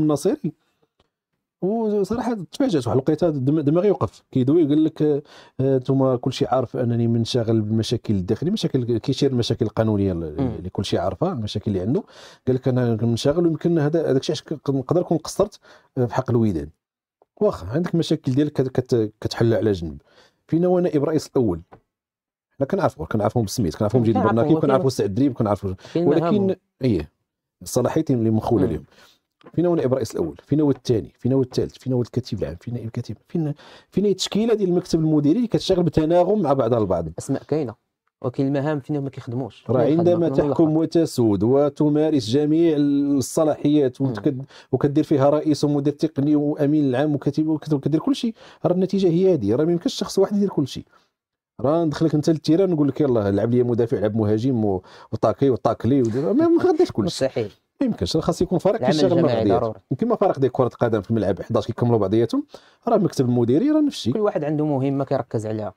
النصيري، وصراحه تفاجات واحد الوقيته دماغي يوقف كيدوي يقول لك انتم كلشي عارف انني منشغل بالمشاكل الداخليه، مشاكل كيشير المشاكل القانونيه اللي كلشي عارفها، المشاكل اللي عنده. قال لك انا منشغل ويمكن هذاك الشيء نقدر نكون قصرت في حق الودان. واخا عندك مشاكل ديالك كتحل على جنب. فينا هو نائب الرئيس الاول؟ حنا كنعرفهم بالسميت، كنعرفهم مجيد البرناكي وكنعرفوا سعد الدريب وكنعرفوا، ولكن الصلاحيات اللي مخوله لهم. فينا هو نائب الرئيس الاول؟ فينا هو الثاني؟ فينا هو الثالث؟ فينا هو الكاتب العام؟ فينا نائب الكاتب؟ فينا التشكيله ديال المكتب المديري اللي كتشتغل بتناغم مع بعضها البعض؟ اسماء كاينه، ولكن المهام فينا ما كيخدموش. راه عندما تحكم وتسود وتمارس جميع الصلاحيات وكدير فيها رئيس ومدير تقني وامين العام وكاتب وكدير كل شيء، راه النتيجه هي هذه. راه ما يمكنش شخص واحد يدير كل شيء. راه ندخلك انت للتيران نقول لك يلاه لعب لي مدافع، لعب مهاجم وطاكي وطاكلي ما غاديش كلشي. مستحيل، ما يمكنش. خاص يكون فريق كيشتغل مع بعضياتهم كما فريق ديال كره القدم في الملعب 11 كيكملوا بعضياتهم. راه المكتب المديري راه نفس الشيء، كل واحد عنده مهمه كيركز عليها.